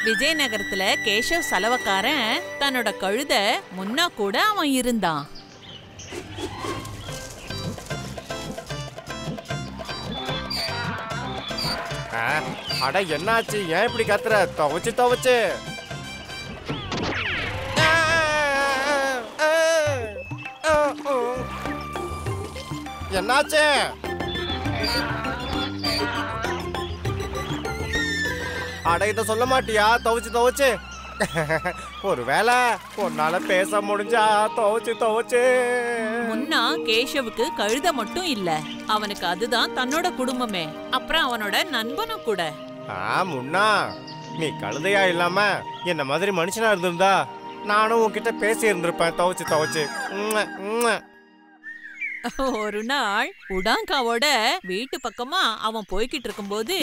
விஜயநகரத்துல கேஷவ் சலவக்காரன் தன்னோட கழுத முன்னா கூட அவன் இருந்தான். அட என்னாச்சு? ஏன் இப்படி கத்துற? துவச்சு துவச்சு என்னாச்சு? அட இத சொல்ல மாட்டியா? துவச்சு துவச்சு ஒருவேளை உன்னால பேச முடிஞ்சா துவச்சு துவச்சு. முன்னா கேஷவுக்கு கழுத மட்டும் இல்ல, அவனுக்கு அதுதான் தன்னோட குடும்பமே, அப்புறம் அவனோட நண்பனும் கூட. முன்னா, நீ கழுதையா இல்லாம என்ன மாதிரி மனுஷனா இருந்திருந்தா நானும் உன்கிட்ட பேசி இருந்திருப்பேன் துவச்சு துவச்சு. ஒரு நாள் உடாங்காவோட வீட்டு பக்கமா அவன் போய்கிட்டு இருக்கும்போது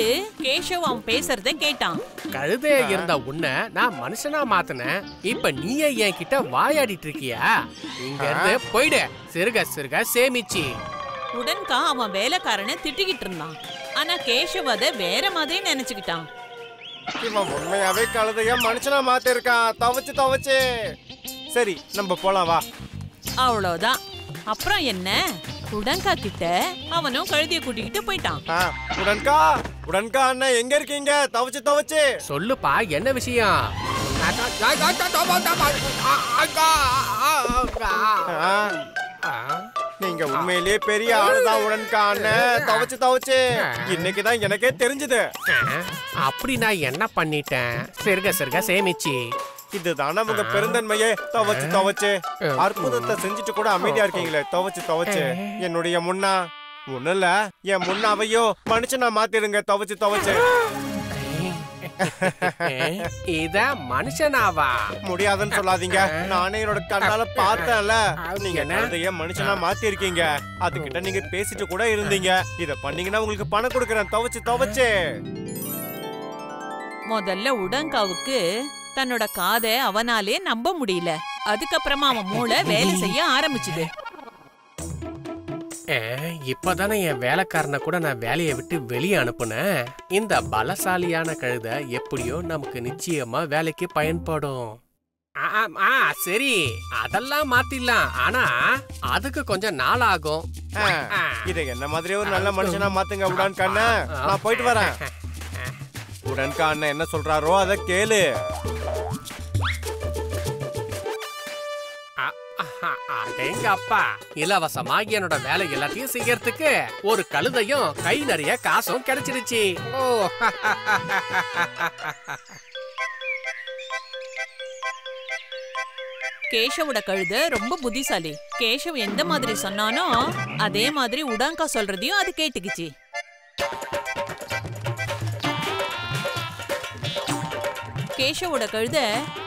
கேஷவ் அவன் பேசுறத கேட்டான். கழுதையா இருந்த உன்னை நான் மனுஷனா மாத்தினேன், இப்ப நீயே என் கிட்ட வாயாடிட்டு இருக்கியா? இங்க இருந்து போயிடு, சிறுக சிறுக சேமிச்சு. உடன்கா அவன் வேலைக்காரனை திட்டிக்கிட்டு இருந்தான். ஆனா கேஷவ் அத வேற மாதிரி நினைச்சுக்கிட்டான். இவன் உண்மையாவே கழுதையா மனுஷனா மாத்திருக்கான் துவச்சு துவச்சு. சரி, நம்ம போலாம் வா. அவ்வளவுதான். அப்புறம் என்ன, உடன்கா கிட்ட அவனும் கழுதிய கூட்டிக்கிட்டு போயிட்டான். உடன்கா, உடன்கா அண்ணன் எங்க இருக்கீங்க? துவச்சு துவச்சு சொல்லுப்பா, என்ன விஷயம்? நீங்க உண்மையிலேயே பெரிய ஆளுதான் உடன்கா அண்ணன். துவச்சு துவச்சு இன்னைக்குதான் எனக்கே தெரிஞ்சது. அப்படி நான் என்ன பண்ணிட்டேன்? சிறுக சிறுக சேமிச்சு. இதுதானே உங்க பெருந்தன்மையே. துவச்சு துவச்சு அற்புதத்தை செஞ்சுட்டு கூட அமைதியா இருக்கீங்களே. துவச்சு துவச்சு என்னுடைய முன்னா ஒண்ணு இல்ல, என் முன்னாவையோ மனுஷனா மாத்திடுங்க துவச்சு துவச்சு. இத மனுஷனாவா? முடியாதுன்னு சொல்லாதீங்க. நானே என்னோட கண்ணால பார்த்தேன்ல. நீங்க கழுதைய மனுஷனா மாத்தி இருக்கீங்க. அதுகிட்ட நீங்க பேசிட்டு கூட இருந்தீங்க. இத பண்ணீங்கன்னா உங்களுக்கு பணம் கொடுக்கறேன் துவச்சு துவச்சு. முதல்ல உடன்காவுக்கு தன்னோட காதை அவனாலே நம்ப முடியல. அதுக்கப்புறமா அவன் மூளை வேலை செய்ய ஆரம்பிச்சுது. இப்பதானே என் வேலைக்காரனை கூட நான் வேலையை விட்டு வெளியே அனுப்புனேன். இந்த பலசாலியான கழுத எப்படியோ நமக்கு நிச்சயமா வேலைக்கு பயன்படும். சரி, அதெல்லாம் மாத்திடலாம். ஆனா அதுக்கு கொஞ்சம் நாள் ஆகும். இதை என்ன மாதிரி ஒரு நல்ல மனுஷனா மாத்துங்க உடன்கா அண்ணன். நான் போயிட்டு வரேன். உடன்கா அண்ணன் என்ன சொல்றாரோ அதை கேளு. எங்க அப்பா இலவசமாக என்னோட வேலை எல்லாத்தையும் செய்யறதுக்கு ஒரு கழுதையும் கை நிறைய காசும் கிடைச்சிருச்சு. ஓ, கேஷவோட கழுத ரொம்ப புத்திசாலி. கேஷவ் எந்த மாதிரி சொன்னானோ அதே மாதிரி உடாங்கா சொல்றதையும் அது கேட்டுக்குச்சு. கேஷவோட கழுத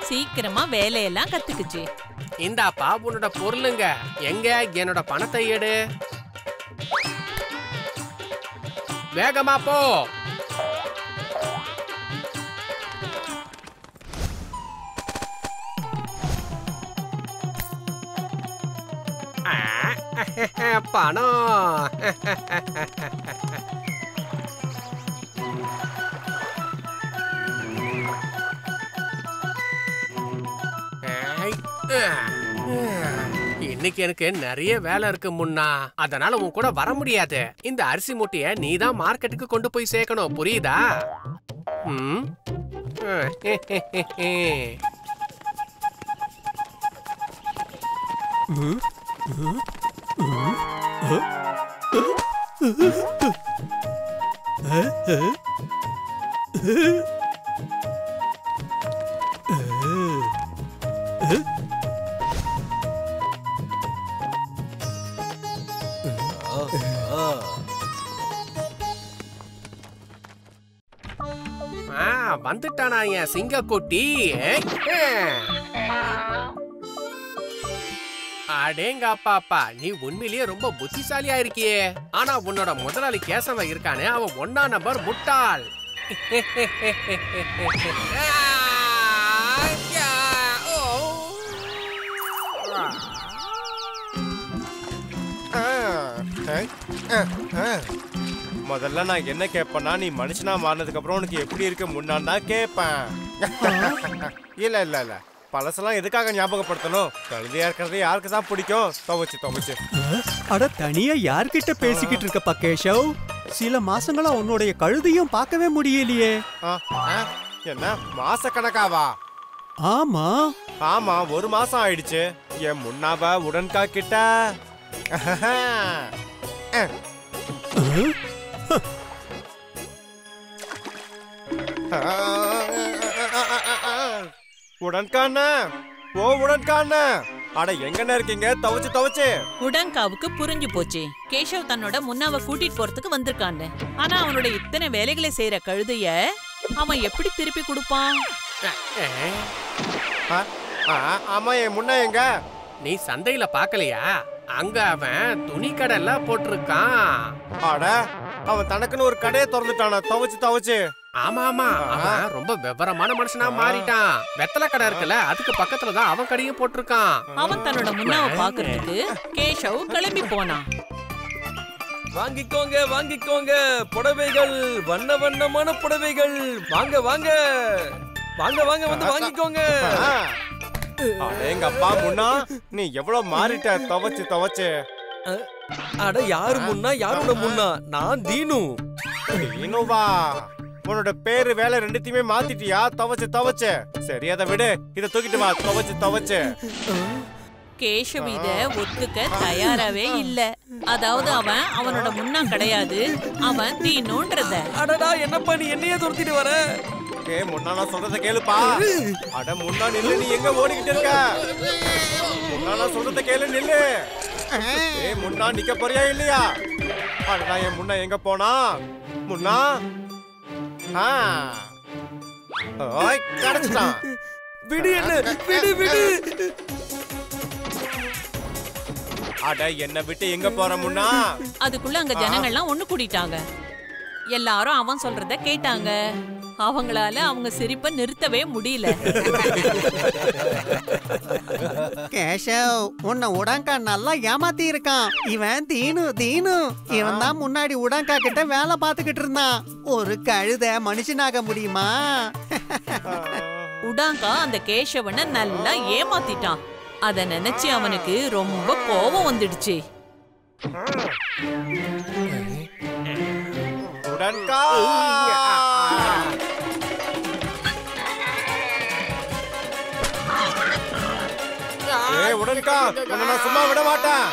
சீக்கிரமா வேலையெல்லாம் கத்துக்குச்சு. இந்தாப்பா உன்னோட பொருளுங்க. எங்க என்னோட பணத்தை எடு, வேகமா போ. பணம். இன்னைக்கு எனக்கு நிறைய வேலை இருக்கு முன்னா, அதனால உன் கூட வர முடியாது. இந்த அரிசி மூட்டைய நீ தான் மார்க்கெட்டுக்கு கொண்டு போய் சேர்க்கணும், புரியுதா? வந்துட்டானா என் சிங்கக்குட்டி? அடேங்க அப்பா, நீ உண்மையிலேயே ரொம்ப புத்திசாலியா இருக்கியே. ஆனா உன்னோட முதலாளி கேசவ இருக்கானே, அவன் 1ஆம் நம்பர் முட்டாள். முதல்ல நான் என்ன கேட்பேன்னா நீ மனுஷனா மாறினதுக்கு அப்புறம் உனக்கு எப்படி இருக்கு முன்னாடி தான் கேட்பேன். இல்ல இல்ல இல்ல பழசெல்லாம் எதுக்காக ஞாபகப்படுத்தணும்? கழுதையா இருக்கிறது யாருக்கு தான் பிடிக்கும்? துவைச்சு அட தனியா யார்கிட்ட பேசிக்கிட்டு இருக்கப்பா கேஷவ்? சில மாசங்களா உன்னுடைய கழுதையும் பார்க்கவே முடியலையே. என்ன மாச கணக்காவா? ஆமா ஆமா 1 மாசம் ஆயிடுச்சு. என் முன்னாவ உடன்கா கிட்ட உடன்காண்ண ஓ உடன்காண்ண அட எங்கண்ணா இருக்கீங்க? துவைச்சு உடன்காவுக்கு புரிஞ்சு போச்சு கேஷவ் தன்னோட முன்னாவ கூட்டிட்டு போறதுக்கு வந்திருக்கான்னு. ஆனா அவனோட இத்தனை வேலைகளை செய்யற கழுதைய அவன் எப்படி திருப்பி கொடுப்பான்? ஆமா என் முன்ன எங்க? நீ சந்தையில பாக்கலையா? அங்க அவன் துணி கடை போட்டிருக்கான். அட அவன் தனக்குன்னு ஒரு கடையை திறந்துட்டானா? துவைச்சு ஆமா ஆமா அவன் ரொம்ப விவரமான மனுஷனா மாறிட்டான். வெத்தலை கடை இருக்குல்ல அதுக்கு பக்கத்துலதான் அவன் கடையும் போட்டிருக்கான். அவன் தன்னோட முன்னாவை பாக்குறதுக்கு கேஷவ் கிளம்பி போனான். வாங்கிக்கோங்க வாங்கிக்கோங்க புடவைகள், வண்ண வண்ணமான புடவைகள். வாங்க வாங்க வாங்க வாங்க வந்து வாங்கிக்கோங்க. எங்க அப்பா முன்னா நீ எவ்வளவு மாறிட்ட துவைச்சு. அட யாரு முன்னா யாரோட முன்னா? நான் தீனு. தீனுவா? உன்னோட பேரு வேலை ரெண்டுத்தையுமே மாத்திட்டியா? துவைச்சு சரி அதை விடு, இதை தூக்கிட்டு வா. துவைச்சு கேஷவ் இத ஒத்துக்க தயாராவே இல்ல. அதாவது அவன் அவனோட முன்னா கிடையாது, அவன் தீனுன்றத. அடடா என்னப்பா நீ என்னையே துரத்திட்டு வர? முன்னா நான் சொல்றத கேளுப்பா. அட முன்னா நில்லு, நீ எங்க ஓடிக்கிட்டு இருக்க? முன்னா நான் சொல்றத கேளு, நில்லு. முன்னா நிக்க போறியா இல்லையா? அடடா என் முன்னா எங்க போனா? முன்னா கிடைச்சிட்டான். விடு என்ன விடு விடு. அட என்ன விட்டு எங்க போற முன்னா? அதுக்குள்ள அங்க ஜனங்கள்லாம் ஒண்ணு கூடிட்டாங்க. எல்லாரும் அவன் சொல்றத கேட்டாங்க. அவங்களால அவங்க சிரிப்ப நிறுத்தவே முடியல. கேஷவ் உன்னை உடங்கா நல்லா ஏமாத்தி இருக்கான். இவன் தீனு இவன் தான் முன்னாடி உடங்கா கிட்ட வேலை பார்த்துக்கிட்டு இருந்தான். ஒரு கழுதை மனுஷனாக முடியுமா? உடாங்கா அந்த கேஷவனை நல்லா ஏமாத்திட்டான். அத நினைச்சு அவனுக்கு ரொம்ப கோபம் வந்துடுச்சு. உடன்கா உடன்கா உன்னை நான் சும்மா விட மாட்டேன்.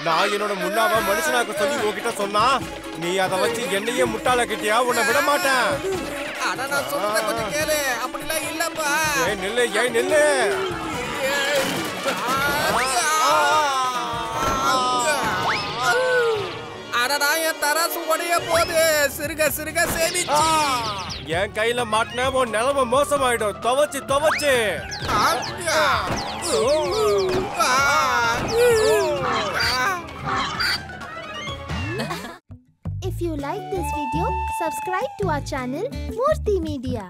நான் என்னோட முன்னாவ மனுஷனாக்க சொல்லி உன்கிட்ட சொன்னா நீ அதை வச்சு என்னையே முட்டாள கிட்டியா? உன்னை விட மாட்டேன். நில்லு. என் கையில மாட்டின உன் நிலைமை மோசமாயிடும். துவைச்சு If you like this video, subscribe to our channel Murthy Media.